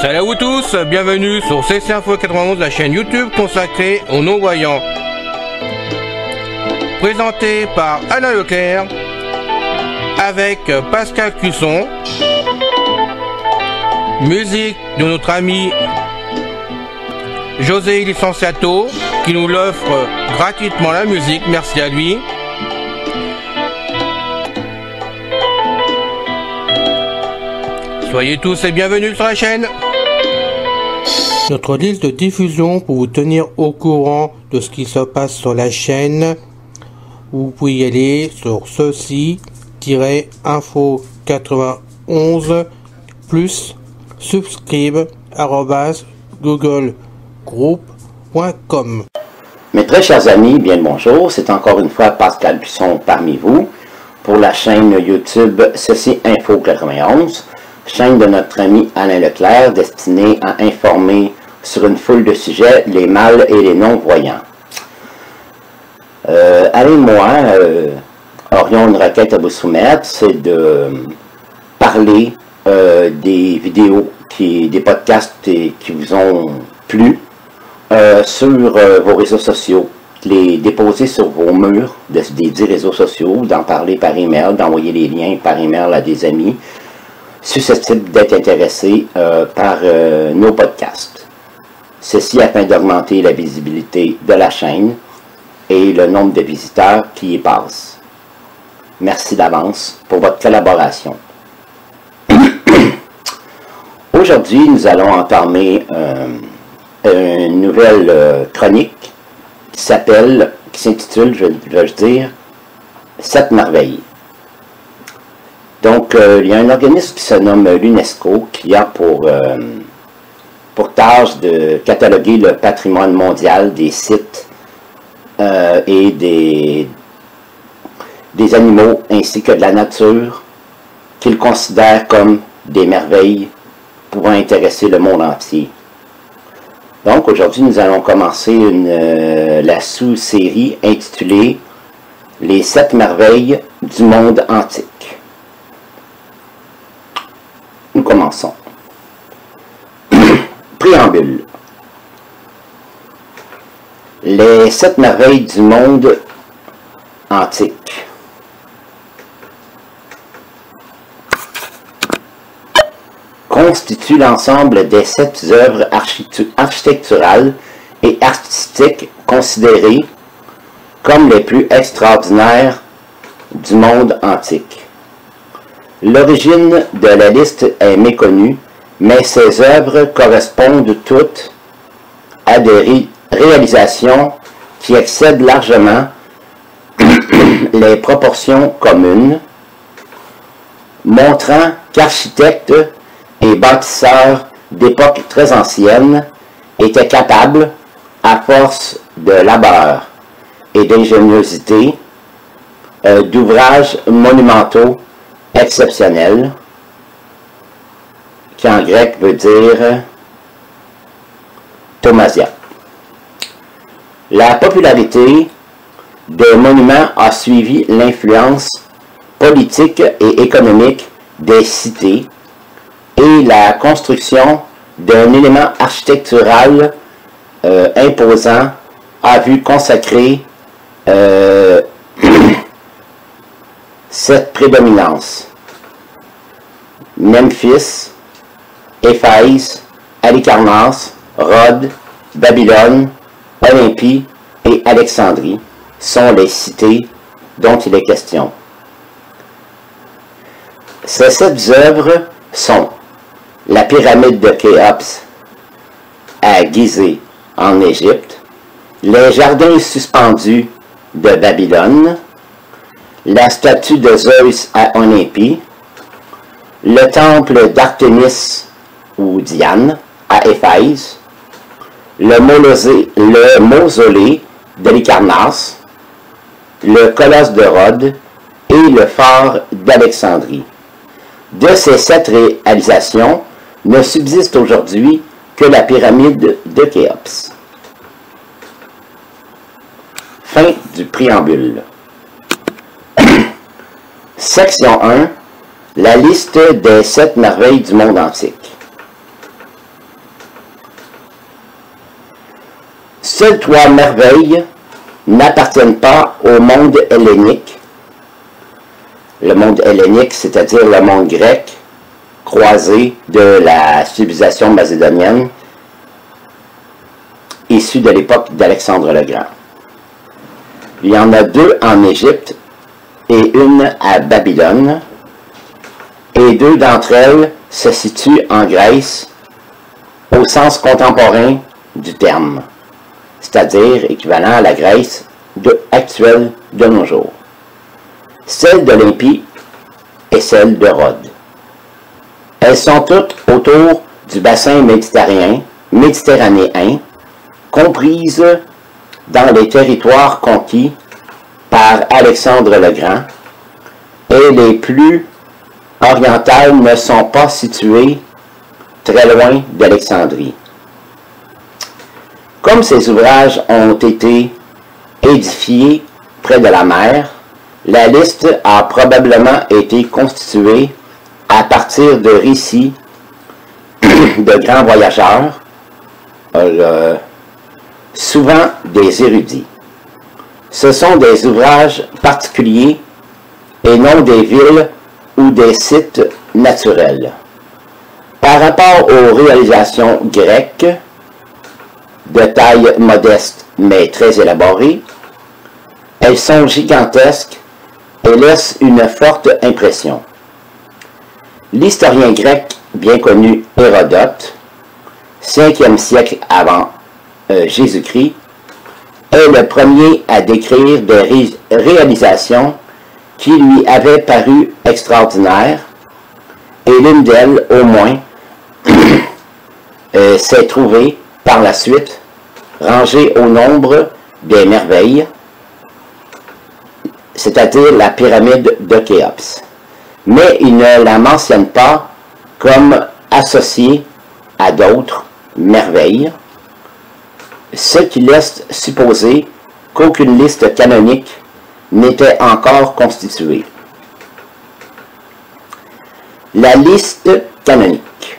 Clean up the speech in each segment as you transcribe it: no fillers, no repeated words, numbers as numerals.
Salut à vous tous, bienvenue sur CC Info 91, la chaîne YouTube consacrée aux non-voyants. Présenté par Alain Leclerc, avec Pascal Cusson. Musique de notre ami José Licenciato, qui nous l'offre gratuitement la musique, merci à lui. Soyez tous et bienvenus sur la chaîne. Notre liste de diffusion pour vous tenir au courant de ce qui se passe sur la chaîne. Vous pouvez y aller sur ceci-info91 plus subscribe@googlegroup.com. Mes très chers amis, bien le bonjour, c'est encore une fois Pascal Cusson parmi vous pour la chaîne YouTube Ceci Info 91, chaîne de notre ami Alain Leclerc destinée à informer sur une foule de sujets, les mâles et les non-voyants. Alain et moi aurions une requête à vous soumettre, c'est de parler des vidéos, des podcasts qui vous ont plu sur vos réseaux sociaux, les déposer sur vos murs des 10 réseaux sociaux, d'en parler par email, d'envoyer les liens par email à des amis susceptibles d'être intéressés par nos podcasts. Ceci afin d'augmenter la visibilité de la chaîne et le nombre de visiteurs qui y passent. Merci d'avance pour votre collaboration. Aujourd'hui, nous allons entamer une nouvelle chronique qui s'intitule, je vais dire, 7 merveilles. Donc, il y a un organisme qui se nomme l'UNESCO qui a pour tâche de cataloguer le patrimoine mondial des sites et des animaux ainsi que de la nature qu'il considère comme des merveilles pouvant intéresser le monde entier. Donc, aujourd'hui, nous allons commencer la sous-série intitulée « Les 7 merveilles du monde antique ». Nous commençons. Préambule. Les 7 merveilles du monde antique. Constituent l'ensemble des 7 œuvres architecturales et artistiques considérées comme les plus extraordinaires du monde antique. L'origine de la liste est méconnue, mais ces œuvres correspondent toutes à des réalisations qui excèdent largement les proportions communes, montrant qu'architectes et bâtisseurs d'époques très anciennes étaient capables, à force de labeur et d'ingéniosité, d'ouvrages monumentaux exceptionnels, qui en grec veut dire thaumasia. La popularité des monuments a suivi l'influence politique et économique des cités et la construction d'un élément architectural imposant a vu consacrer cette prédominance. Memphis, Éphèse, Halicarnasse, Rhodes, Babylone, Olympie et Alexandrie sont les cités dont il est question. Ces 7 œuvres sont la pyramide de Khéops à Gizeh en Égypte, les jardins suspendus de Babylone, la statue de Zeus à Olympie, le temple d'Artémis ou Diane à Éphèse, le mausolée d'Halicarnasse, le colosse de Rhodes et le phare d'Alexandrie. De ces 7 réalisations, ne subsiste aujourd'hui que la pyramide de Khéops. Fin du préambule. Section 1. La liste des 7 merveilles du monde antique. Seules 3 merveilles n'appartiennent pas au monde hellénique. Le monde hellénique, c'est-à-dire le monde grec, croisé de la civilisation macédonienne, issue de l'époque d'Alexandre le Grand. Il y en a 2 en Égypte et une à Babylone, et 2 d'entre elles se situent en Grèce, au sens contemporain du terme, c'est-à-dire équivalent à la Grèce actuelle de nos jours. Celle d'Olympie et celle de Rhodes. Elles sont toutes autour du bassin méditerranéen, comprises dans les territoires conquis par Alexandre le Grand, et les plus orientales ne sont pas situées très loin d'Alexandrie. Comme ces ouvrages ont été édifiés près de la mer, la liste a probablement été constituée à partir de récits de grands voyageurs, souvent des érudits. Ce sont des ouvrages particuliers et non des villes ou des sites naturels. Par rapport aux réalisations grecques, de taille modeste mais très élaborée, elles sont gigantesques et laissent une forte impression. L'historien grec bien connu Hérodote, 5e siècle avant Jésus-Christ, est le premier à décrire des réalisations qui lui avaient paru extraordinaires, et l'une d'elles, au moins, s'est trouvée par la suite rangée au nombre des merveilles, c'est-à-dire la pyramide de Khéops. Mais il ne la mentionne pas comme associée à d'autres merveilles, ce qui laisse supposer qu'aucune liste canonique n'était encore constituée. La liste canonique.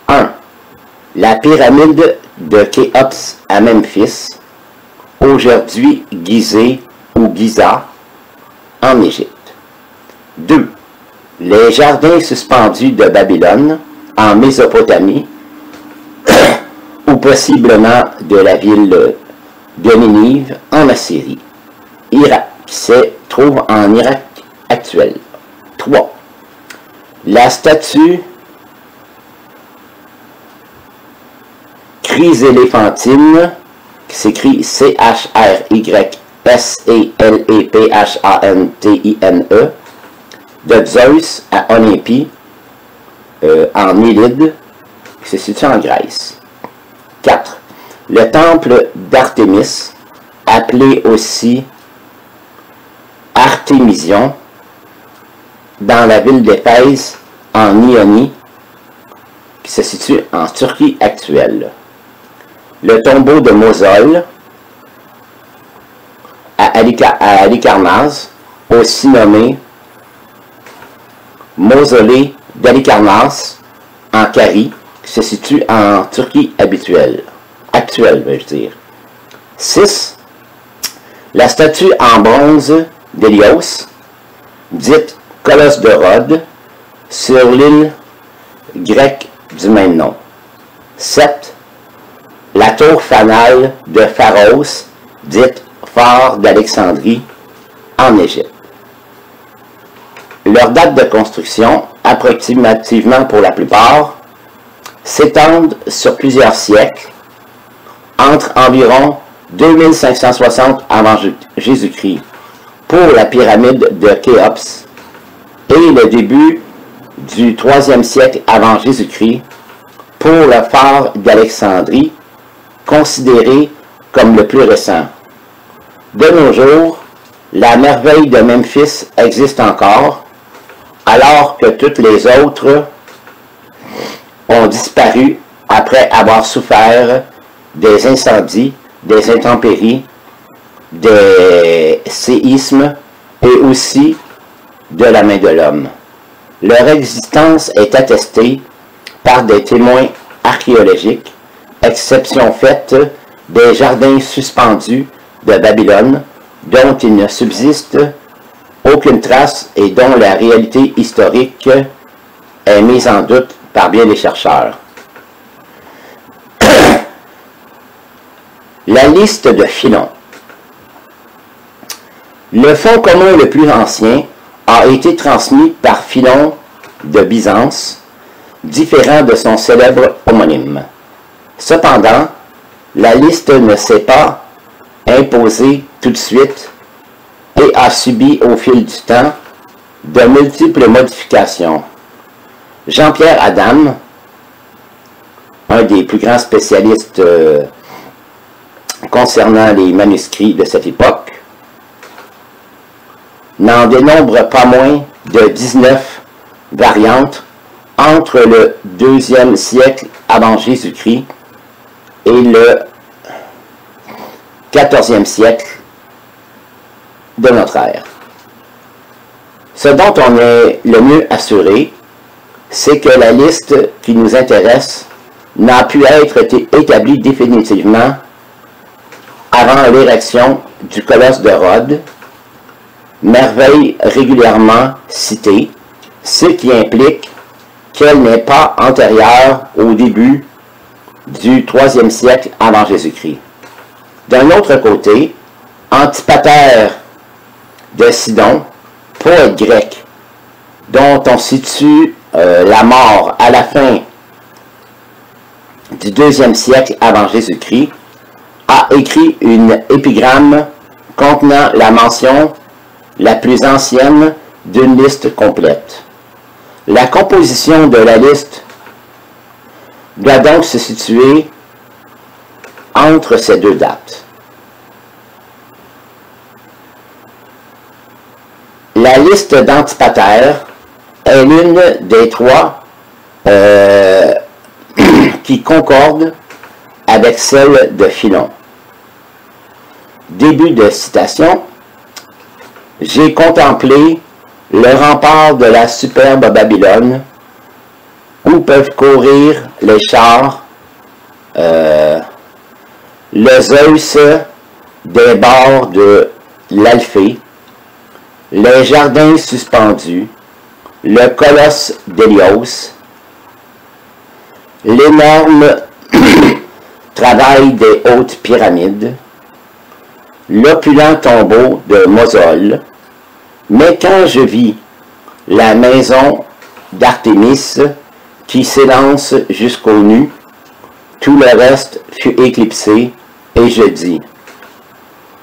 1. La pyramide de Khéops à Memphis, aujourd'hui Gizeh ou Giza, en Égypte. 2. Les jardins suspendus de Babylone, en Mésopotamie, ou possiblement de la ville de Ninive, en Assyrie, Irak, qui se trouve en Irak actuel. 3. La statue chryséléphantine, qui s'écrit CHRYSELEPHANTINE, de Zeus à Olympie, en Élide, qui se situe en Grèce. 4. Le temple d'Artémis, appelé aussi Artémision, dans la ville d'Éphèse, en Ionie, qui se situe en Turquie actuelle. Le tombeau de Mosol, à Halicarnasse, aussi nommé Mausolée d'Halicarnasse, en Carie, qui se situe en Turquie actuelle, veux-je dire. 6. La statue en bronze d'Hélios, dite Colosse de Rhodes, sur l'île grecque du même nom. 7. La tour fanale de Pharos, dite Phare d'Alexandrie, en Égypte. Leur date de construction, approximativement pour la plupart, s'étendent sur plusieurs siècles, entre environ 2560 avant Jésus-Christ pour la pyramide de Khéops et le début du 3e siècle avant Jésus-Christ pour le phare d'Alexandrie, considéré comme le plus récent. De nos jours, la merveille de Memphis existe encore, alors que toutes les autres ont disparu après avoir souffert des incendies, des intempéries, des séismes et aussi de la main de l'homme. Leur existence est attestée par des témoins archéologiques, exception faite des jardins suspendus de Babylone, dont il ne subsiste aucune trace et dont la réalité historique est mise en doute par bien des chercheurs. La liste de Philon. Le fonds commun le plus ancien a été transmis par Philon de Byzance, différent de son célèbre homonyme. Cependant, la liste ne s'est pas imposée tout de suite et a subi au fil du temps de multiples modifications. Jean-Pierre Adam, un des plus grands spécialistes concernant les manuscrits de cette époque, n'en dénombre pas moins de 19 variantes entre le 2e siècle avant Jésus-Christ et le 14e siècle de notre ère. Ce dont on est le mieux assuré, c'est que la liste qui nous intéresse n'a pu être établie définitivement avant l'érection du colosse de Rhodes, merveille régulièrement citée, ce qui implique qu'elle n'est pas antérieure au début du 3e siècle avant Jésus-Christ. D'un autre côté, Antipater de Sidon, poète grec, dont on situe la mort à la fin du 2e siècle avant Jésus-Christ, a écrit une épigramme contenant la mention la plus ancienne d'une liste complète. La composition de la liste doit donc se situer entre ces deux dates. La liste d'Antipater est l'une des trois qui concorde avec celle de Philon. Début de citation. J'ai contemplé le rempart de la superbe Babylone, où peuvent courir les chars, le Zeus des bords de l'Alphée, les jardins suspendus, le colosse d'Hélios, l'énorme travail des hautes pyramides, l'opulent tombeau de Mosol. Mais quand je vis la maison d'Artémis qui s'élance jusqu'au nu, tout le reste fut éclipsé, et je dis,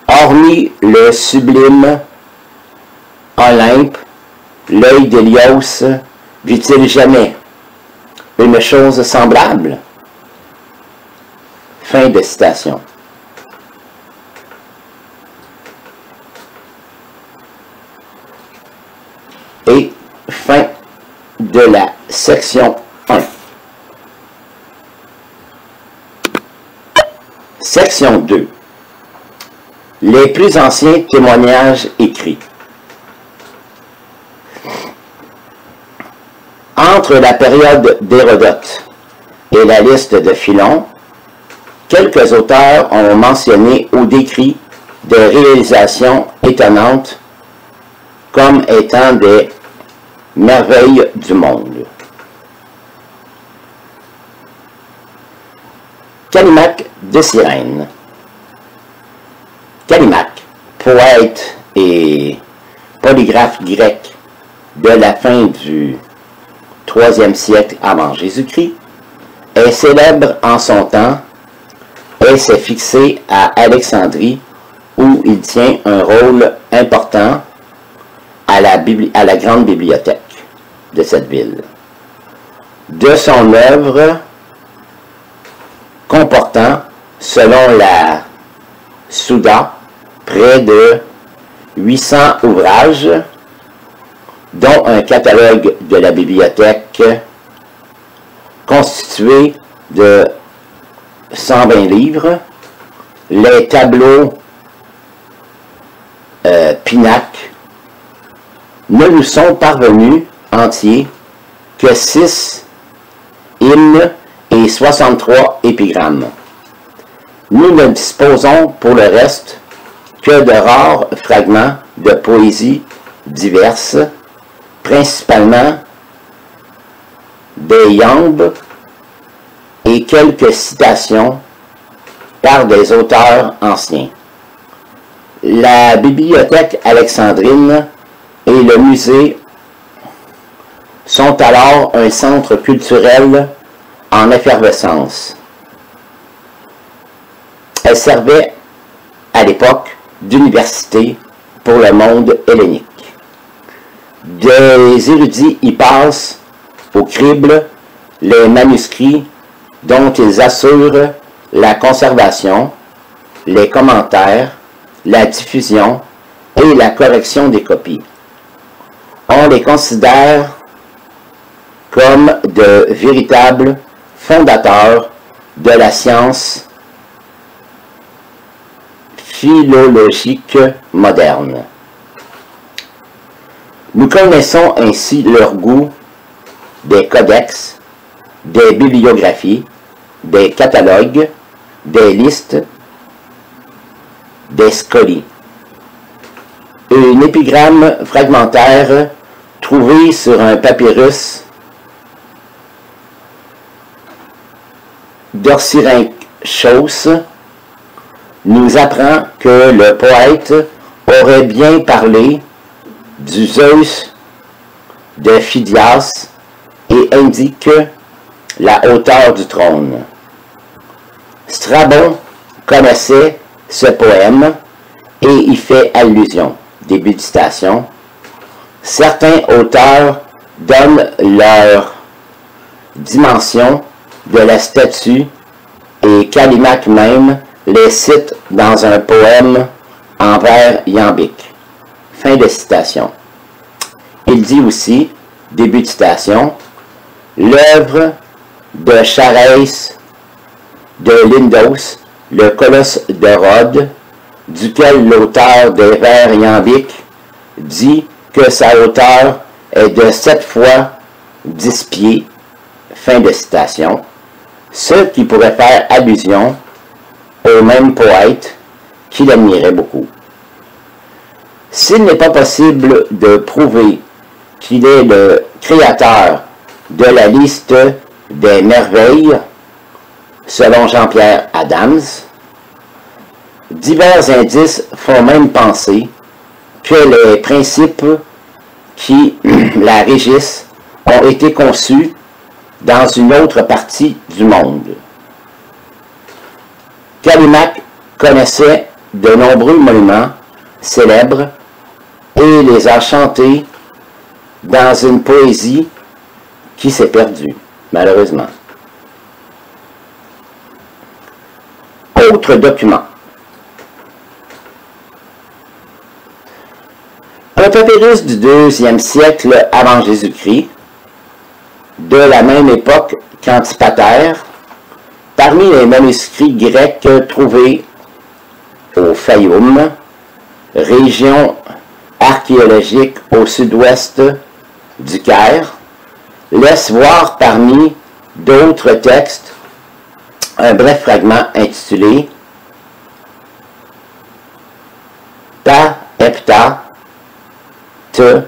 hormis le sublime Olympe, l'œil d'Hélios vit-il jamais une chose semblable? Fin de citation. Et fin de la section 1. Section 2. Les plus anciens témoignages écrits. Entre la période d'Hérodote et la liste de Philon, quelques auteurs ont mentionné ou décrit des réalisations étonnantes comme étant des merveilles du monde. Callimaque de Cyrène. Callimaque, poète et polygraphe grec de la fin du 3e siècle avant Jésus-Christ, est célèbre en son temps et s'est fixé à Alexandrie où il tient un rôle important à la grande bibliothèque de cette ville. De son œuvre comportant, selon la Souda, près de 800 ouvrages, dont un catalogue de la bibliothèque constitué de 120 livres, les tableaux Pinac ne nous sont parvenus entiers que 6 hymnes et 63 épigrammes. Nous ne disposons pour le reste que de rares fragments de poésie diverses, principalement des iambes et quelques citations par des auteurs anciens. La bibliothèque alexandrine et le musée sont alors un centre culturel en effervescence. Elle servait à l'époque d'université pour le monde hellénique. Des érudits y passent au crible les manuscrits dont ils assurent la conservation, les commentaires, la diffusion et la correction des copies. On les considère comme de véritables fondateurs de la science philologique moderne. Nous connaissons ainsi leur goût des codex, des bibliographies, des catalogues, des listes, des scolies. Une épigramme fragmentaire trouvée sur un papyrus d'Orsyrhynchos nous apprend que le poète aurait bien parlé du Zeus de Phidias et indique la hauteur du trône. Strabon connaissait ce poème et y fait allusion. Début de citation. Certains auteurs donnent leur dimension de la statue et Callimaque même les cite dans un poème en vers iambique. Fin de citation. Il dit aussi, début de citation, l'œuvre de Charès de Lindos, le colosse de Rhodes, duquel l'auteur des vers iambiques dit que sa hauteur est de 7 fois 10 pieds, fin de citation, ce qui pourrait faire allusion au même poète qui l'admirait beaucoup. S'il n'est pas possible de prouver qu'il est le créateur de la liste des merveilles, selon Jean-Pierre Adams, divers indices font même penser que les principes qui la régissent ont été conçus dans une autre partie du monde. Callimaque connaissait de nombreux monuments célèbres et les a chantés dans une poésie qui s'est perdue, malheureusement. Autre document. Un papyrus du 2e siècle avant Jésus-Christ, de la même époque qu'Antipater, parmi les manuscrits grecs trouvés au Fayoum, région archéologique au sud-ouest du Caire, laisse voir parmi d'autres textes un bref fragment intitulé Ta Epta Te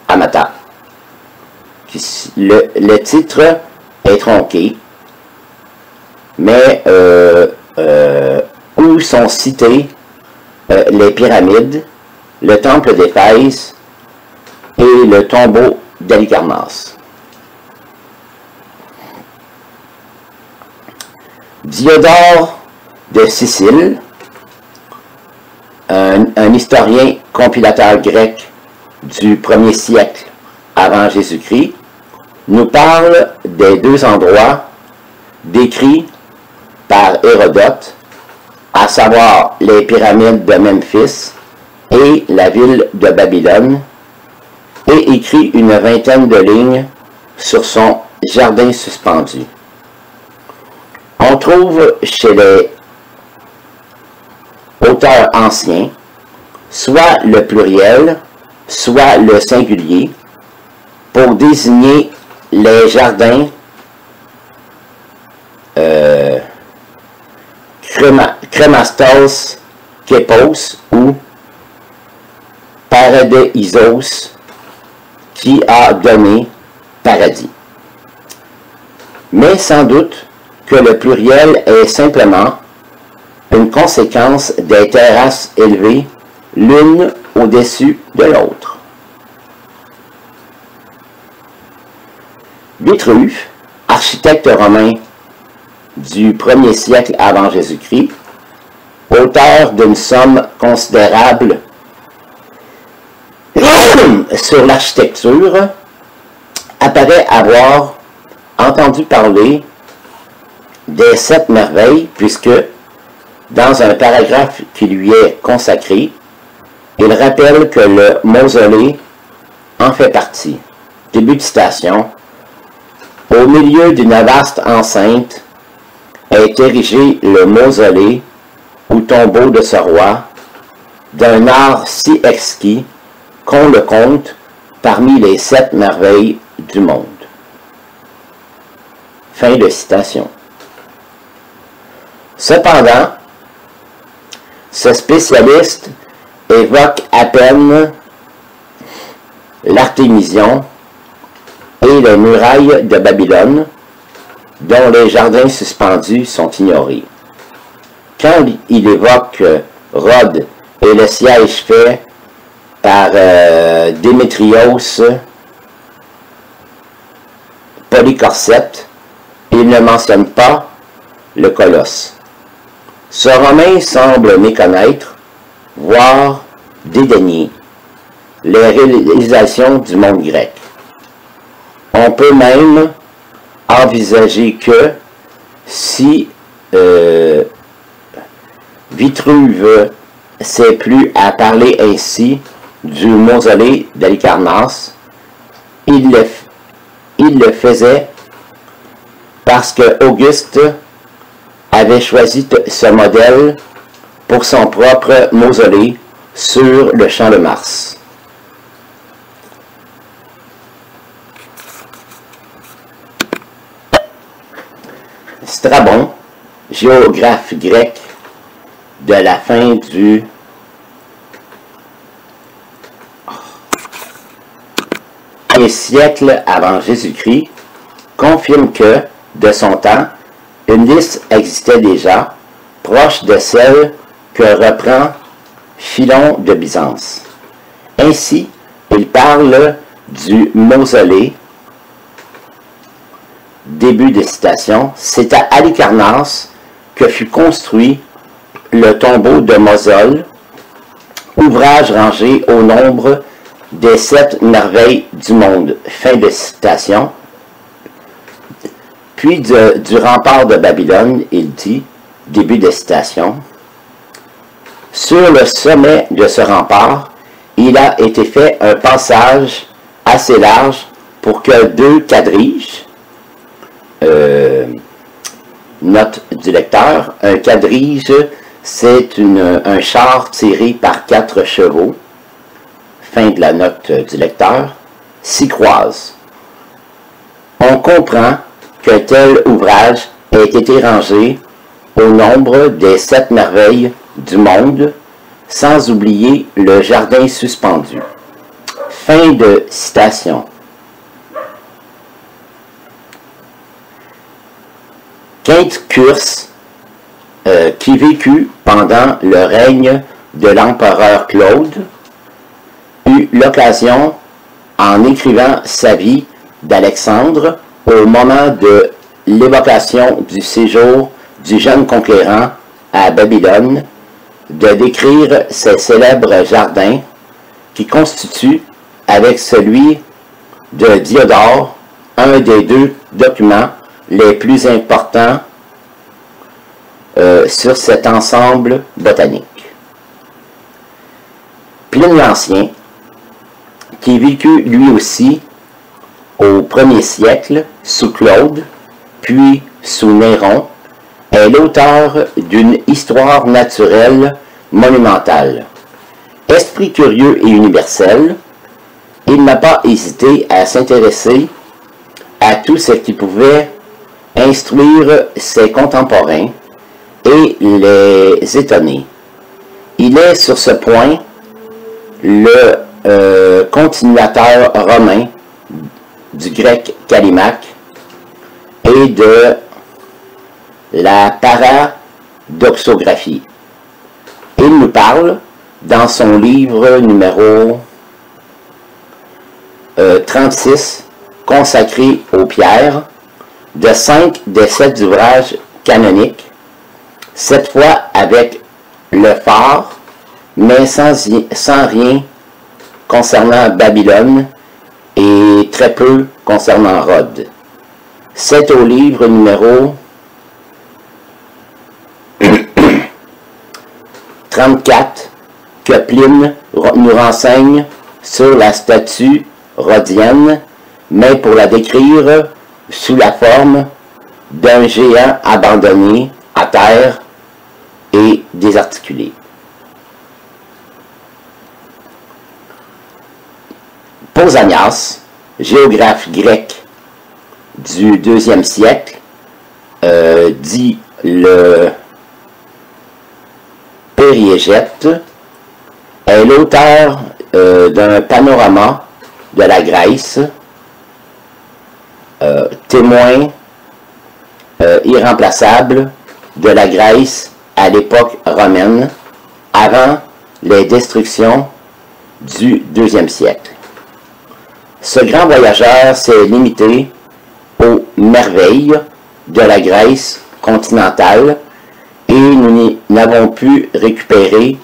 Amata. Le titre est tronqué, mais où sont cités les pyramides, le temple d'Éphèse et le tombeau d'Halicarnasse. Diodore de Sicile, un historien compilateur grec du 1er siècle avant Jésus-Christ, nous parle des 2 endroits décrits par Hérodote, à savoir les pyramides de Memphis et la ville de Babylone, et écrit une vingtaine de lignes sur son jardin suspendu. On trouve chez les auteurs anciens soit le pluriel, soit le singulier pour désigner les jardins Kremastos Kepos ou Paradeisos qui a donné paradis. Mais sans doute que le pluriel est simplement une conséquence des terrasses élevées l'une au-dessus de l'autre. Vitruve, architecte romain du 1er siècle avant Jésus-Christ, auteur d'une somme considérable sur l'architecture, apparaît avoir entendu parler des 7 merveilles, puisque, dans un paragraphe qui lui est consacré, il rappelle que le mausolée en fait partie. Début de citation. Au milieu d'une vaste enceinte est érigé le mausolée ou tombeau de ce roi, d'un art si exquis qu'on le compte parmi les 7 merveilles du monde. Fin de citation. Cependant, ce spécialiste évoque à peine l'Artémision et les murailles de Babylone, dont les jardins suspendus sont ignorés. Quand il évoque Rhodes et le siège fait par Démétrios Polycorcète, il ne mentionne pas le colosse. Ce Romain semble méconnaître, voire dédaigner, les réalisations du monde grec. On peut même envisager que si Vitruve s'est plu à parler ainsi du mausolée d'Halicarnasse, il le faisait parce que Auguste avait choisi ce modèle pour son propre mausolée sur le champ de Mars. Strabon, géographe grec de la fin du siècle avant Jésus-Christ, confirme que, de son temps, une liste existait déjà, proche de celle que reprend Philon de Byzance. Ainsi, il parle du mausolée. Début de citation. C'est à Halicarnasse que fut construit le tombeau de Mosol, ouvrage rangé au nombre des 7 merveilles du monde. Fin de citation. Puis du rempart de Babylone, il dit, début de citation, sur le sommet de ce rempart, il a été fait un passage assez large pour que 2 quadriges, note du lecteur, un quadrige, c'est un char tiré par 4 chevaux, fin de la note du lecteur, s'y croisent. On comprend que tel ouvrage ait été rangé au nombre des 7 merveilles du monde, sans oublier le jardin suspendu. Fin de citation. Quinte Curse, qui vécut pendant le règne de l'empereur Claude, eut l'occasion, en écrivant sa vie d'Alexandre, au moment de l'évocation du séjour du jeune conquérant à Babylone, de décrire ses célèbres jardins qui constituent, avec celui de Diodore, un des 2 documents les plus importants sur cet ensemble botanique. Pline l'Ancien, qui vécut lui aussi au 1er siècle sous Claude, puis sous Néron, est l'auteur d'une histoire naturelle monumentale. Esprit curieux et universel, il n'a pas hésité à s'intéresser à tout ce qui pouvait instruire ses contemporains et les étonner. Il est sur ce point le continuateur romain du grec Callimaque et de la paradoxographie. Il nous parle, dans son livre numéro 36, consacré aux pierres, de 5 des 7 ouvrages canoniques, cette fois avec le phare, mais sans rien concernant Babylone et très peu concernant Rhodes. C'est au livre numéro 34 que Pline nous renseigne sur la statue rhodienne, mais pour la décrire sous la forme d'un géant abandonné à terre et désarticulé. Pausanias, géographe grec du IIe siècle, dit le Périégète, est l'auteur d'un panorama de la Grèce, témoin irremplaçable de la Grèce à l'époque romaine, avant les destructions du IIe siècle. Ce grand voyageur s'est limité aux merveilles de la Grèce continentale et nous n'avons pu récupérer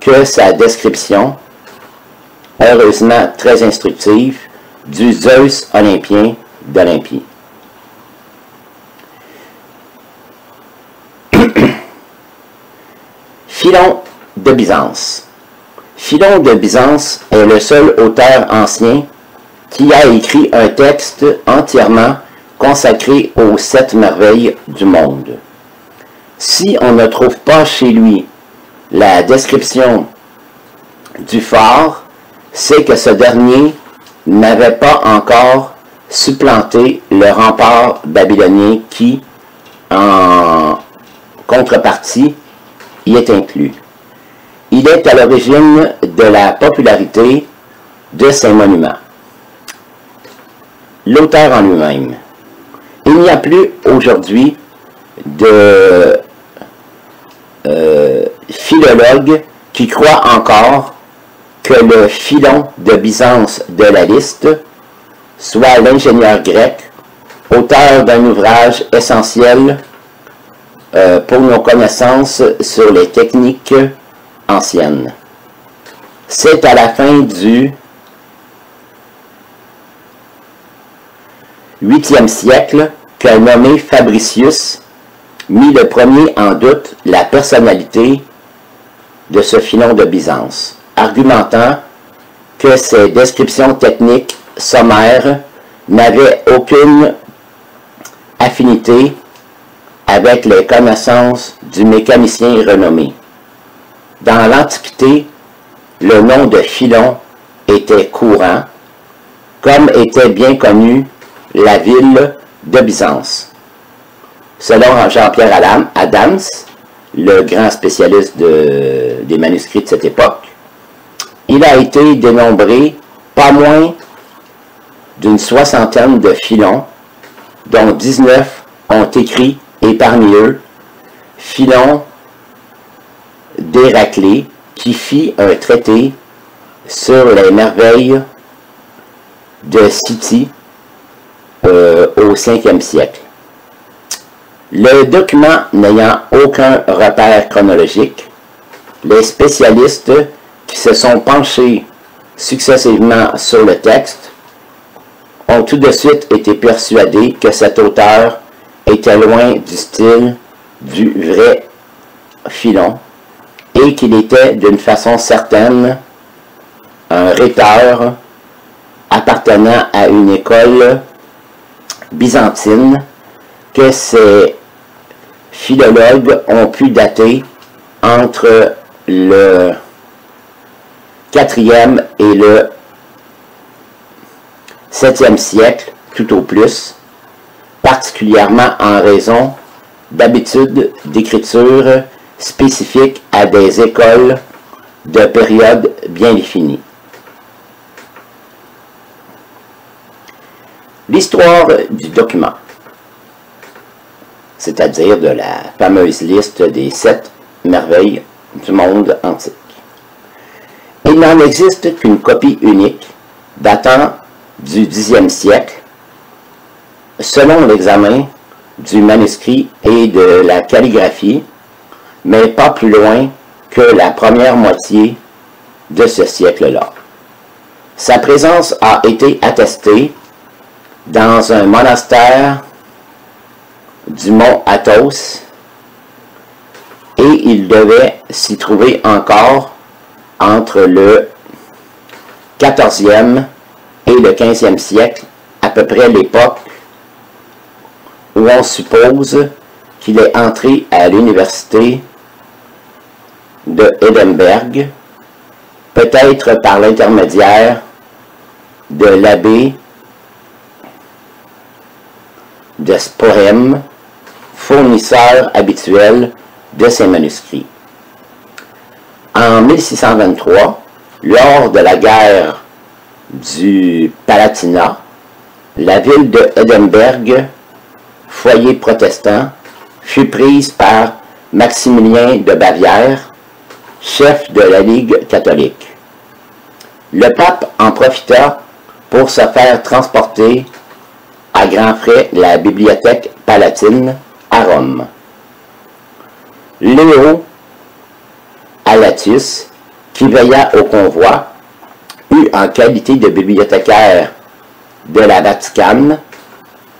que sa description, heureusement très instructive, du Zeus olympien d'Olympie. Philon de Byzance. Philon de Byzance est le seul auteur ancien qui a écrit un texte entièrement consacré aux 7 merveilles du monde. Si on ne trouve pas chez lui la description du phare, c'est que ce dernier n'avait pas encore supplanté le rempart babylonien qui, en contrepartie, y est inclus. Il est à l'origine de la popularité de ces monuments. L'auteur en lui-même. Il n'y a plus aujourd'hui de philologue qui croit encore que le Philon de Byzance de la liste soit l'ingénieur grec, auteur d'un ouvrage essentiel pour nos connaissances sur les techniques anciennes. C'est à la fin du 8e siècle qu'un nommé Fabricius mit le premier en doute la personnalité de ce Philon de Byzance, argumentant que ses descriptions techniques sommaires n'avaient aucune affinité avec les connaissances du mécanicien renommé. Dans l'Antiquité, le nom de Philon était courant, comme était bien connue la ville de Byzance. Selon Jean-Pierre Adams, le grand spécialiste des manuscrits de cette époque, il a été dénombré pas moins d'une 60aine de Philons, dont 19 ont écrit, et parmi eux, Philon d'Héraclée, qui fit un traité sur les merveilles de City au 5e siècle. Le document n'ayant aucun repère chronologique, les spécialistes qui se sont penchés successivement sur le texte ont tout de suite été persuadés que cet auteur était loin du style du vrai Philon et qu'il était d'une façon certaine un rhéteur appartenant à une école byzantine que ces philologues ont pu dater entre le 4e et le 7e siècle, tout au plus, particulièrement en raison d'habitudes d'écriture spécifiques à des écoles de périodes bien définies. L'histoire du document, c'est-à-dire de la fameuse liste des 7 merveilles du monde antique. Il n'en existe qu'une copie unique datant du Xe siècle, selon l'examen du manuscrit et de la calligraphie, mais pas plus loin que la première moitié de ce siècle-là. Sa présence a été attestée dans un monastère du mont Athos, et il devait s'y trouver encore entre le 14e et le 15e siècle, à peu près l'époque où on suppose qu'il est entré à l'université de Édimbourg, peut-être par l'intermédiaire de l'abbé de Sporem, fournisseur habituel de ces manuscrits. En 1623, lors de la guerre du Palatinat, la ville de Édimbourg, foyer protestant, fut prise par Maximilien de Bavière, chef de la Ligue catholique. Le pape en profita pour se faire transporter à grands frais la bibliothèque palatine à Rome. Léo Allatius, qui veilla au convoi, eut en qualité de bibliothécaire de la Vaticane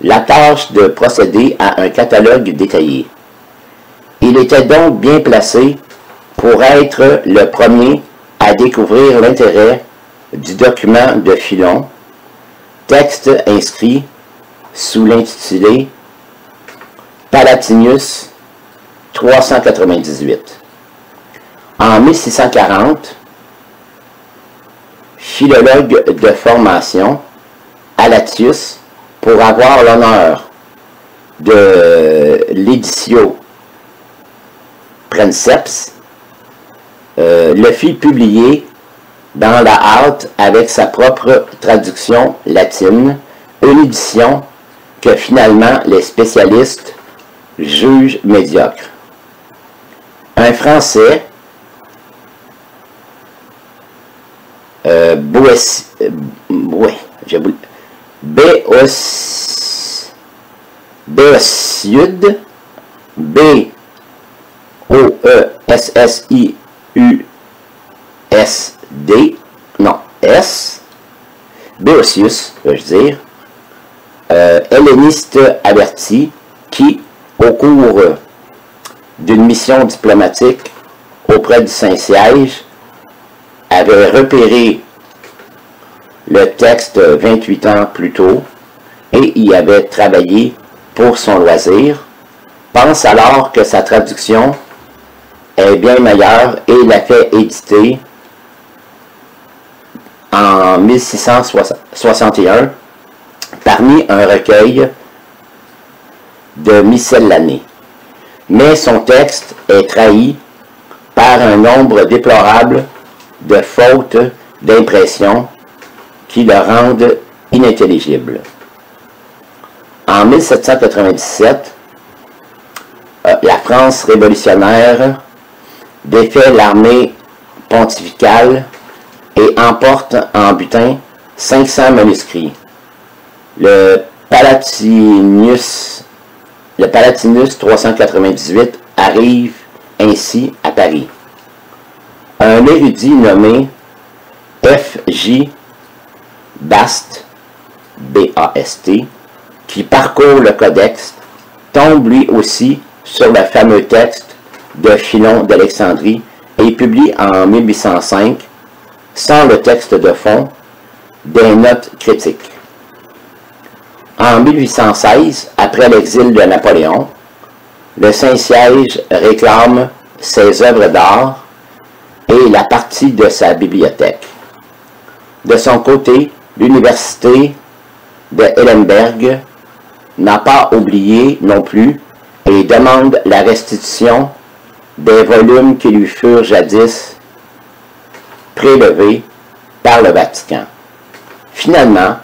la tâche de procéder à un catalogue détaillé. Il était donc bien placé pour être le premier à découvrir l'intérêt du document de Philon, texte inscrit sous l'intitulé Palatinus 398. En 1640, philologue de formation, Allatius, pour avoir l'honneur de l'éditio Princeps, le fit publier dans la hâte avec sa propre traduction latine, une édition que finalement les spécialistes jugent médiocre. Un Français, Boessiud, B-O-E-S-S-I-U-S-D, non, S, Boessius, veux-je dire, helléniste averti, qui, au cours d'une mission diplomatique auprès du Saint-Siège, avait repéré le texte 28 ans plus tôt et y avait travaillé pour son loisir, pense alors que sa traduction est bien meilleure et l'a fait éditer en 1661 parmi un recueil de miscellanées. Mais son texte est trahi par un nombre déplorable de fautes d'impression qui le rendent inintelligible. En 1797, la France révolutionnaire défait l'armée pontificale et emporte en butin 500 manuscrits. Le Palatinus 398 arrive ainsi à Paris. Un érudit nommé F.J. Bast, B-A-S-T, qui parcourt le codex, tombe lui aussi sur le fameux texte de Philon d'Alexandrie et publie en 1805, sans le texte de fond, des notes critiques. En 1816, après l'exil de Napoléon, le Saint-Siège réclame ses œuvres d'art et la partie de sa bibliothèque. De son côté, l'université de Heidelberg n'a pas oublié non plus et demande la restitution des volumes qui lui furent jadis prélevés par le Vatican. Finalement,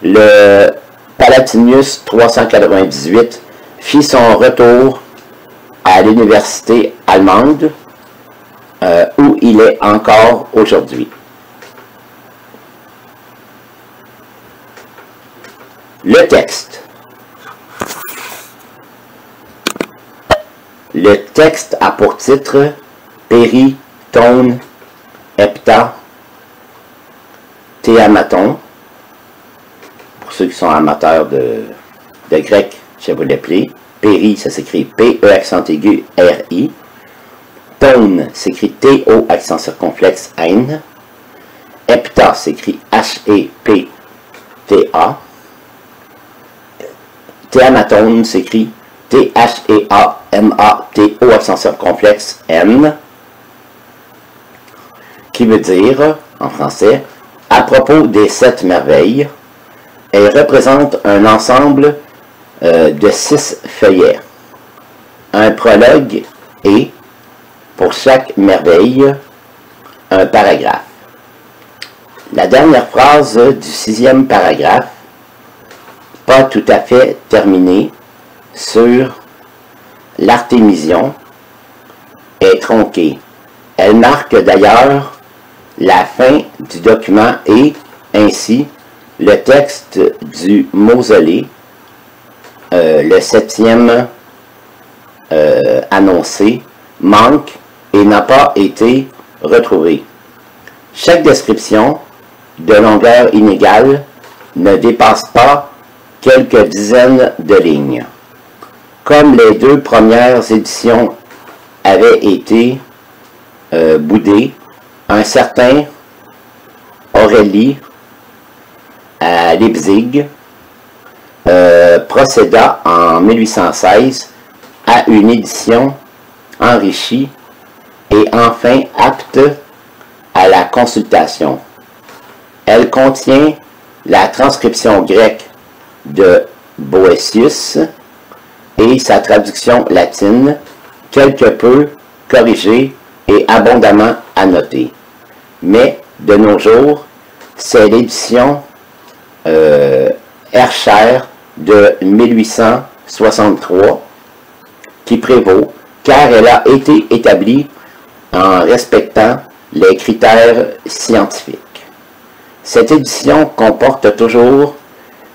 le Palatinus 398 fit son retour à l'université allemande où il est encore aujourd'hui. Le texte. Le texte a pour titre Péri, Tone, Hepta, Théamaton. Pour ceux qui sont amateurs de grec, je vais vous l'appeler. Péri, ça s'écrit P-E accent aigu R-I. Tone s'écrit T-O accent circonflexe N. Hepta s'écrit H-E-P-T-A. Théamaton s'écrit T-H-E-A-M-A-T-O accent circonflexe M, qui veut dire, en français, à propos des 7 merveilles. Elle représente un ensemble de 6 feuillets. Un prologue et, pour chaque merveille, un paragraphe. La dernière phrase du 6e paragraphe, pas tout à fait terminée, sur l'Artémision, est tronquée. Elle marque d'ailleurs la fin du document et, ainsi, le texte du mausolée, le 7e annoncé, manque et n'a pas été retrouvé. Chaque description, de longueur inégale, ne dépasse pas quelques dizaines de lignes. Comme les 2 premières éditions avaient été boudées, un certain Aurélie à Leipzig procéda en 1816 à une édition enrichie et enfin apte à la consultation. Elle contient la transcription grecque de Boëtius et sa traduction latine, quelque peu corrigée et abondamment annotée. Mais, de nos jours, c'est l'édition Hercher de 1863 qui prévaut, car elle a été établie en respectant les critères scientifiques. Cette édition comporte toujours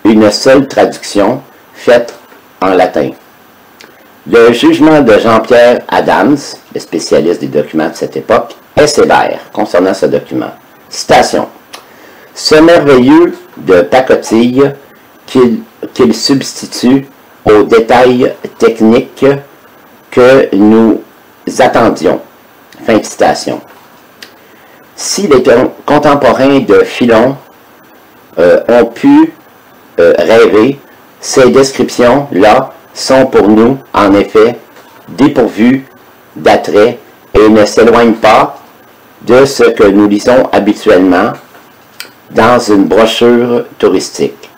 une seule traduction faite en latin. Le jugement de Jean-Pierre Adams, le spécialiste des documents de cette époque, est sévère concernant ce document. Citation. « Ce merveilleux de pacotille qu'il substitue aux détails techniques que nous attendions. » Fin de citation. Si les contemporains de Philon ont pu rêver, ces descriptions-là sont pour nous, en effet, dépourvues d'attrait et ne s'éloignent pas de ce que nous lisons habituellement dans une brochure touristique.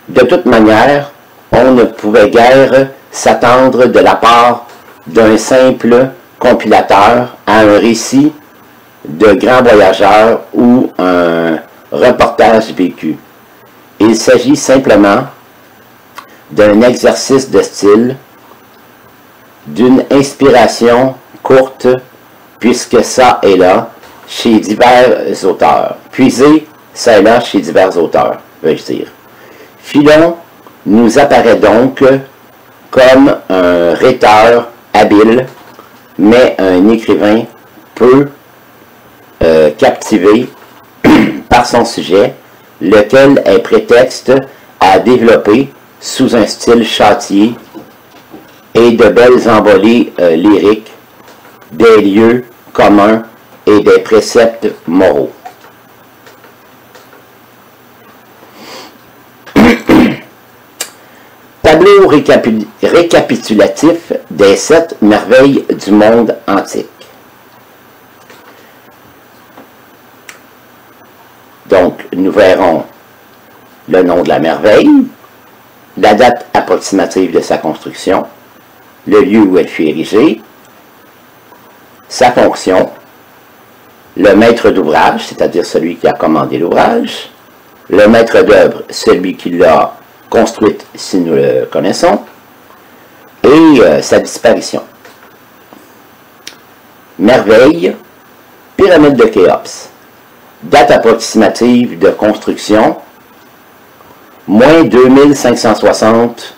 De toute manière, on ne pouvait guère s'attendre de la part d'un simple compilateur à un récit de grands voyageurs ou un reportage vécu. Il s'agit simplement d'un exercice de style, d'une inspiration courte, puisque ça et là, chez divers auteurs. Puisé, ça et là, chez divers auteurs, veux-je dire. Philon nous apparaît donc comme un rhéteur habile, mais un écrivain peu captivé par son sujet, lequel est prétexte à développer, sous un style châtié et de belles envolées lyriques, des lieux communs et des préceptes moraux. Tableau récapitulatif des 7 merveilles du monde antique. Donc, nous verrons le nom de la merveille, la date approximative de sa construction, le lieu où elle fut érigée, sa fonction, le maître d'ouvrage, c'est-à-dire celui qui a commandé l'ouvrage, le maître d'œuvre, celui qui l'a construite si nous le connaissons, et sa disparition. Merveille, pyramide de Khéops. Date approximative de construction, moins 2560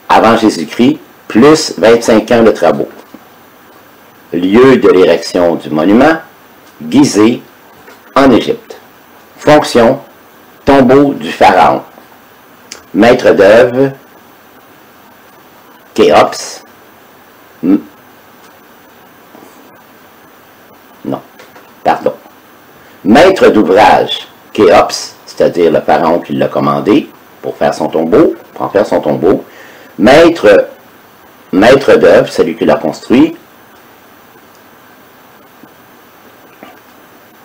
avant Jésus-Christ, plus 25 ans de travaux. Lieu de l'érection du monument, Gizeh, en Égypte. Fonction, tombeau du pharaon. Maître d'œuvre, Khéops. Maître d'ouvrage, Khéops, c'est-à-dire le pharaon qui l'a commandé pour faire son tombeau, pour en faire son tombeau. Maître d'œuvre, celui qui l'a construit,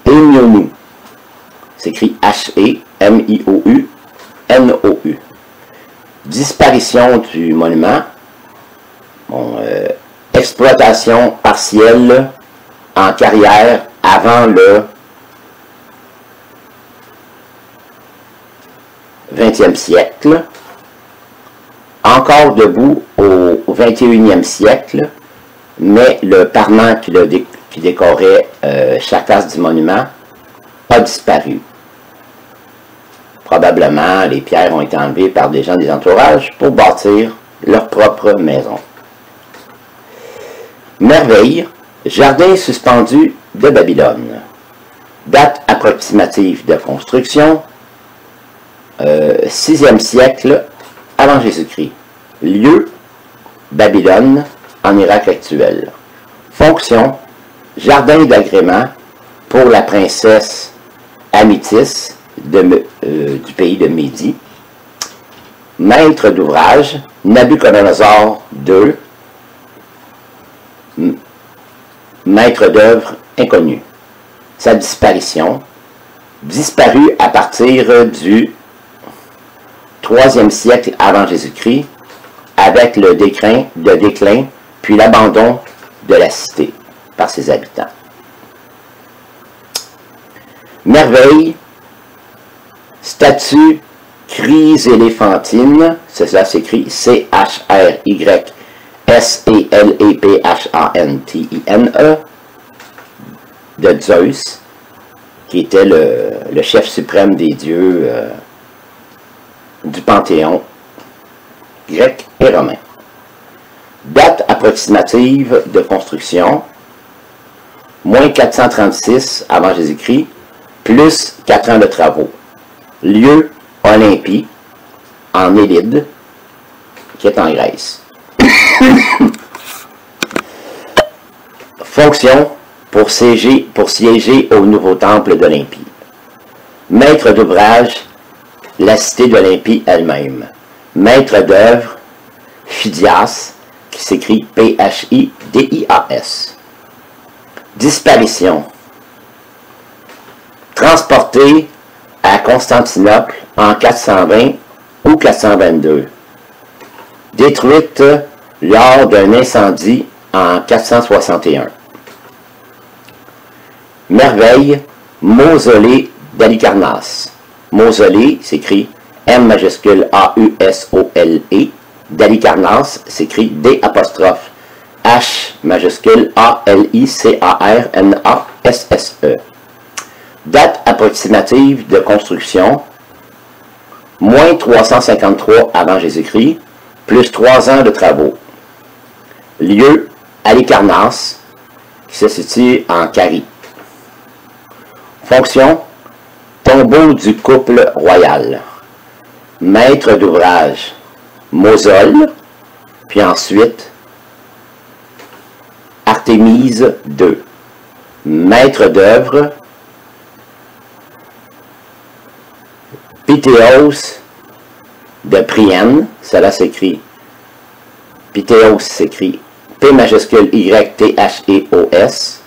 Hémionu, s'écrit H-E-M-I-O-U-N-O-U. Disparition du monument, exploitation partielle en carrière avant le 20e siècle, encore debout au 21e siècle, mais le parement qui décorait chaque face du monument a disparu. Probablement, les pierres ont été enlevées par des gens des entourages pour bâtir leur propre maison. Merveille, jardin suspendu de Babylone. Date approximative de construction, 6e siècle avant Jésus-Christ. Lieu, Babylone, en Irak actuel. Fonction, jardin d'agrément pour la princesse Amytis du pays de Médie. Maître d'ouvrage, Nabuchodonosor II. Maître d'œuvre inconnu. Sa disparition, disparu à partir du 3e siècle avant Jésus-Christ, avec le déclin puis l'abandon de la cité par ses habitants. Merveille, statue chryséléphantine, cela s'écrit C-H-R-Y-S-E-L-E-P-H-A-N-T-I-N-E, de Zeus, qui était le chef suprême des dieux du panthéon grec et romain. Date approximative de construction, moins 436 avant Jésus-Christ, plus 4 ans de travaux. Lieu, Olympie, en Élide, qui est en Grèce. Fonction, pour siéger au nouveau temple d'Olympie. Maître d'ouvrage, la cité d'Olympie elle-même. Maître d'œuvre, Phidias, qui s'écrit P-H-I-D-I-A-S. Disparition. Transporté à Constantinople en 420 ou 422. Détruite lors d'un incendie en 461. Merveille, mausolée d'Halicarnasse. Mausolée s'écrit M majuscule A-U-S-O-L-E. d'Halicarnasse s'écrit D apostrophe H majuscule A-L-I-C-A-R-N-A-S-S-E. Date approximative de construction, moins 353 avant Jésus-Christ, plus 3 ans de travaux. Lieu, Halicarnasse, qui se situe en Carie. Fonction, tombeau du couple royal. Maître d'ouvrage, Mosole, puis ensuite Artémise II. Maître d'œuvre, Pythéos de Priene, cela s'écrit, Pythéos s'écrit P majuscule Y-T-H-E-O-S,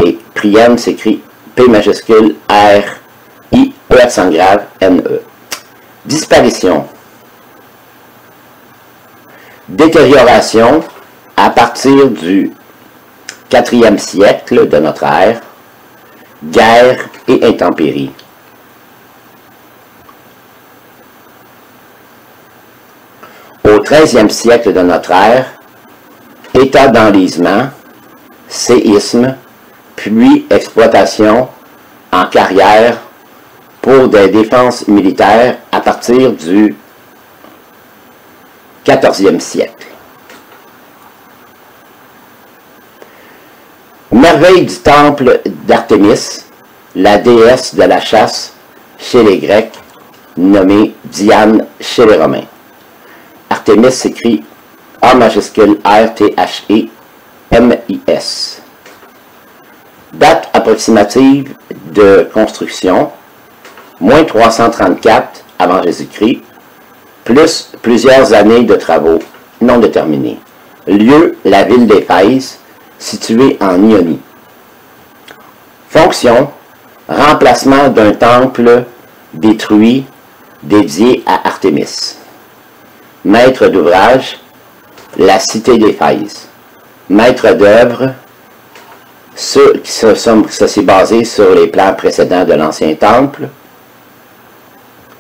et Priene s'écrit P majuscule R-I, E accent grave, N-E. Disparition. Détérioration à partir du 4e siècle de notre ère, guerre et intempéries. Au 13e siècle de notre ère, état d'enlisement, séisme, puis exploitation en carrière pour des défenses militaires à partir du 14e siècle. Merveille du temple d'Artémis, la déesse de la chasse chez les Grecs, nommée Diane chez les Romains. Artémis s'écrit A majuscule R-T-H-E-M-I-S. Date approximative de construction, moins 334 avant Jésus-Christ, plus plusieurs années de travaux non déterminés. Lieu, la ville d'Éphèse, située en Ionie. Fonction, remplacement d'un temple détruit dédié à Artémis. Maître d'ouvrage, la cité d'Éphèse. Maître d'œuvre, ça s'est basé sur les plans précédents de l'ancien temple.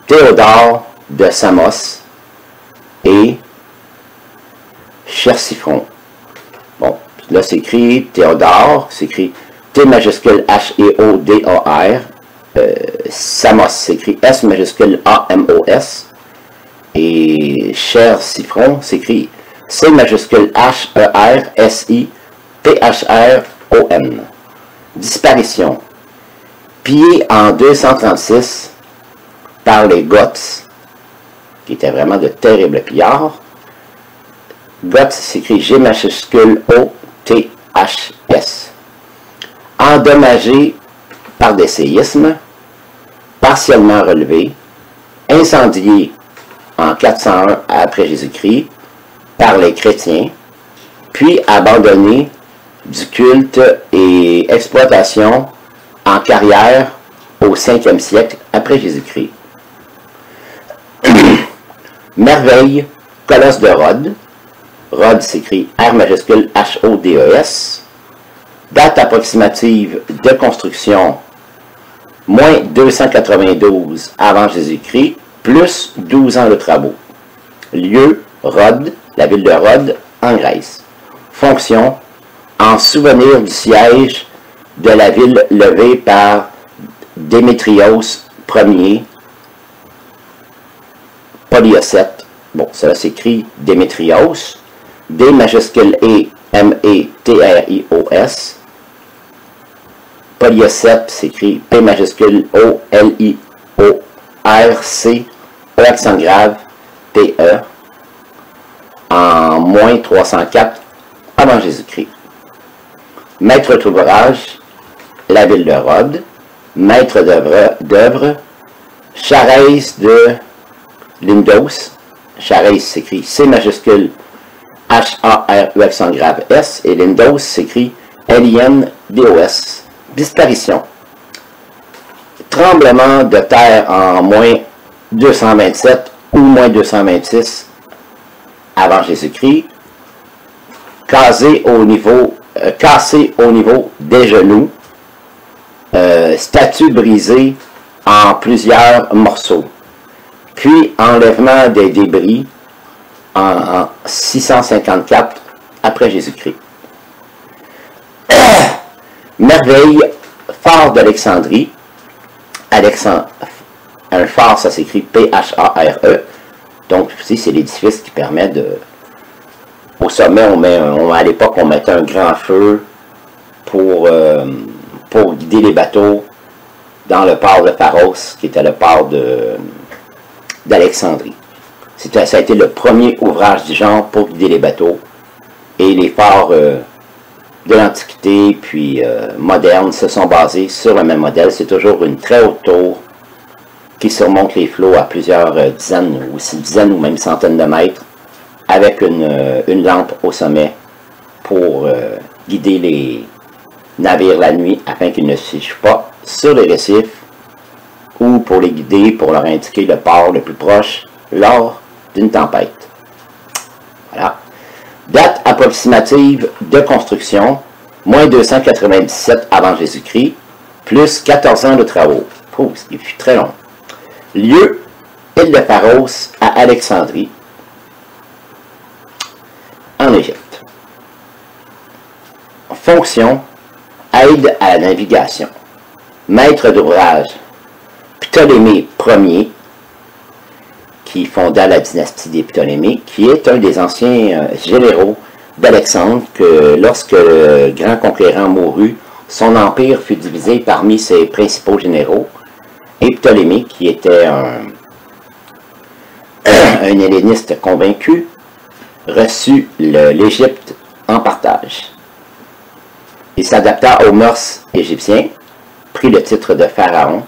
Théodore de Samos et Chersiphron. Bon, là c'est écrit Théodore, c'est écrit T majuscule H-E-O-D-A-R. Samos s'écrit S majuscule A-M-O-S. Et Chersiphron s'écrit C majuscule H-E-R-S-I-P-H-R-O-N. Disparition. Pillé en 236 par les Goths, qui étaient vraiment de terribles pillards. Goths s'écrit G majuscule O-T-H-S. Endommagé par des séismes, partiellement relevé, incendié en 401 après Jésus-Christ par les chrétiens, puis abandonné du culte et exploitation en carrière au 5e siècle après Jésus-Christ. Merveille, colosse de Rhodes. Rhodes s'écrit R majuscule H-O-D-E-S. Date approximative de construction, moins 292 avant Jésus-Christ, plus 12 ans de travaux. Lieu, Rhodes, la ville de Rhodes, en Grèce. Fonction, en souvenir du siège de la ville levée par Démétrios Ier, Polyocète. Bon, ça s'écrit Démétrios, D majuscule E, M-E-T-R-I-O-S. Polyocète s'écrit P majuscule O-L-I-O-R-C, E accent grave, T-E, en moins 304 avant Jésus-Christ. Maître d'ouvrage, la ville de Rhodes. Maître d'œuvre, Charès de Lindos. Charès s'écrit C majuscule H-A-R-E accent grave S, et Lindos s'écrit L-I-N-D-O-S. Disparition. Tremblement de terre en moins 227 ou moins 226 avant Jésus-Christ. Cassé au niveau des genoux. Statue brisée en plusieurs morceaux. Puis enlèvement des débris en 654 après Jésus-Christ. Merveille, phare d'Alexandrie. Un phare, ça s'écrit P-H-A-R-E. Donc, ici, c'est l'édifice qui permet de... Au sommet, à l'époque, on mettait un grand feu pour guider les bateaux dans le port de Pharos, qui était le port d'Alexandrie. Ça a été le premier ouvrage du genre pour guider les bateaux. Et les phares de l'Antiquité, puis modernes, se sont basés sur le même modèle. C'est toujours une très haute tour qui surmonte les flots à plusieurs dizaines ou même centaines de mètres, avec une lampe au sommet pour guider les navires la nuit afin qu'ils ne fichent pas sur les récifs, ou pour les guider, pour leur indiquer le port le plus proche lors d'une tempête. Voilà. Date approximative de construction, moins 297 avant Jésus-Christ, plus 14 ans de travaux. Oh, ce qui fut très long. Lieu, île de Pharos à Alexandrie, en Égypte. Fonction, aide à la navigation. Maître d'ouvrage, Ptolémée Ier, qui fonda la dynastie des Ptolémées, qui est un des anciens généraux d'Alexandre, que lorsque le grand conquérant mourut, son empire fut divisé parmi ses principaux généraux, et Ptolémée, qui était un helléniste convaincu, reçut l'Égypte en partage. Il s'adapta aux mœurs égyptiens, prit le titre de pharaon,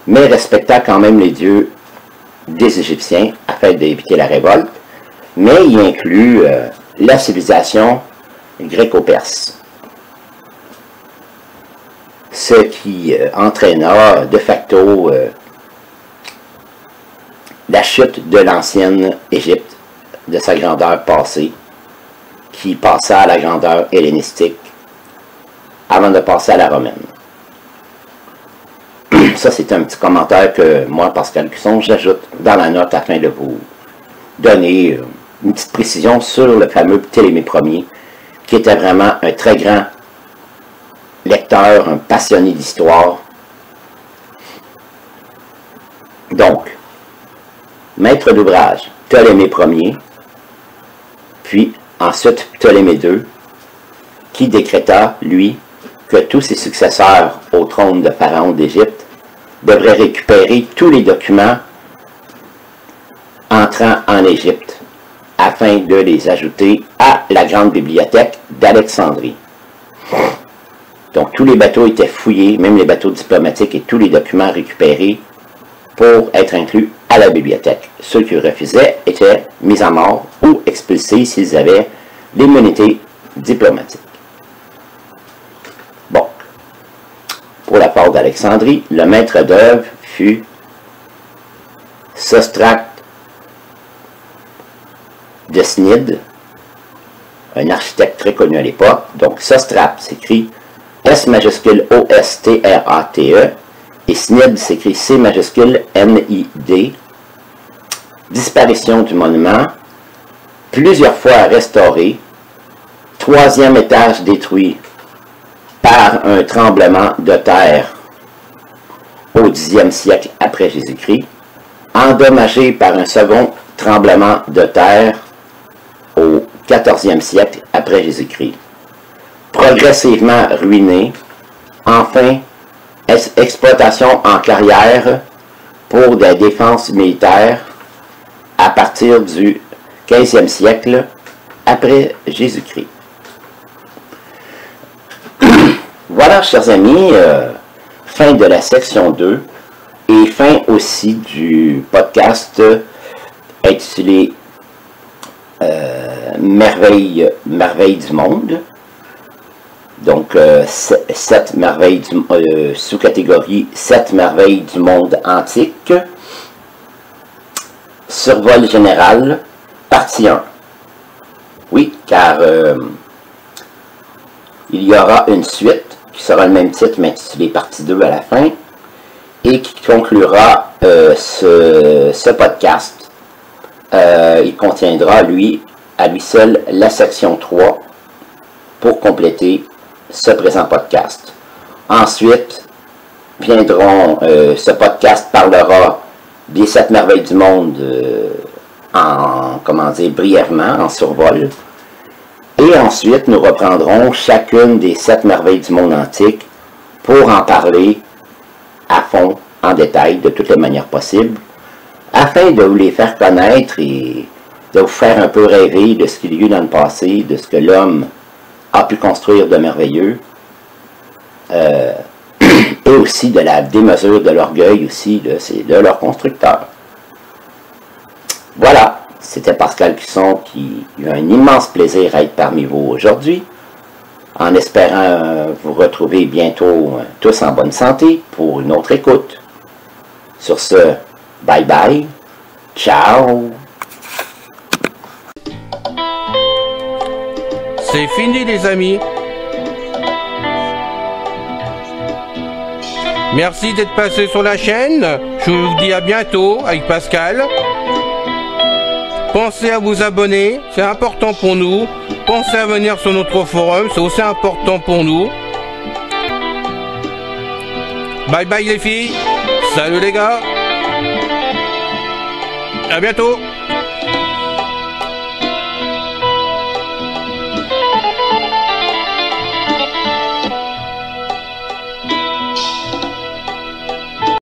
mais respecta quand même les dieux des Égyptiens afin d'éviter la révolte, mais il inclut la civilisation gréco-perse. Ce qui entraîna de facto la chute de l'ancienne Égypte, de sa grandeur passée, qui passa à la grandeur hellénistique avant de passer à la romaine. Ça, c'est un petit commentaire que moi, Pascal Cusson, j'ajoute dans la note afin de vous donner une petite précision sur le fameux Ptolémée Ier, qui était vraiment un très grand lecteur, un passionné d'histoire. Donc, maître d'ouvrage, Ptolémée Ier, puis ensuite Ptolémée II, qui décréta, lui, que tous ses successeurs au trône de Pharaon d'Égypte devraient récupérer tous les documents entrant en Égypte afin de les ajouter à la grande bibliothèque d'Alexandrie. Donc tous les bateaux étaient fouillés, même les bateaux diplomatiques et tous les documents récupérés pour être inclus à la bibliothèque. Ceux qui refusaient étaient mis à mort ou expulsés s'ils avaient l'immunité diplomatique. Bon, pour la part d'Alexandrie, le maître d'œuvre fut Sostrate de Cnide, un architecte très connu à l'époque. Donc Sostrate s'écrit S majuscule O-S-T-R-A-T-E et Cnide s'écrit C majuscule N-I-D. Disparition du monument, plusieurs fois restauré, troisième étage détruit par un tremblement de terre au Xe siècle après Jésus-Christ, endommagé par un second tremblement de terre au XIVe siècle après Jésus-Christ, progressivement ruiné, enfin exploitation en carrière pour des défenses militaires à partir du XVe siècle après Jésus-Christ. Voilà, chers amis, fin de la section 2 et fin aussi du podcast intitulé Merveilles du monde. Donc, 7 merveilles sous-catégorie 7 merveilles du monde antique. Survol général, partie 1. Oui, car il y aura une suite qui sera le même titre, mais intitulé partie 2 à la fin, et qui conclura ce podcast. Il contiendra, à lui seul, la section 3 pour compléter ce présent podcast. Ensuite, ce podcast parlera des 7 merveilles du monde brièvement, en survol. Et ensuite, nous reprendrons chacune des 7 merveilles du monde antique pour en parler à fond, en détail, de toutes les manières possibles, afin de vous les faire connaître et de vous faire un peu rêver de ce qu'il y a eu dans le passé, de ce que l'homme a pu construire de merveilleux, et aussi de la démesure de l'orgueil aussi de leur constructeur. Voilà, c'était Pascal Cusson qui a eu un immense plaisir à être parmi vous aujourd'hui, en espérant vous retrouver bientôt tous en bonne santé pour une autre écoute. Sur ce, bye bye, ciao! C'est fini les amis. Merci d'être passé sur la chaîne. Je vous dis à bientôt avec Pascal. Pensez à vous abonner, c'est important pour nous. Pensez à venir sur notre forum, c'est aussi important pour nous. Bye bye les filles. Salut les gars. À bientôt.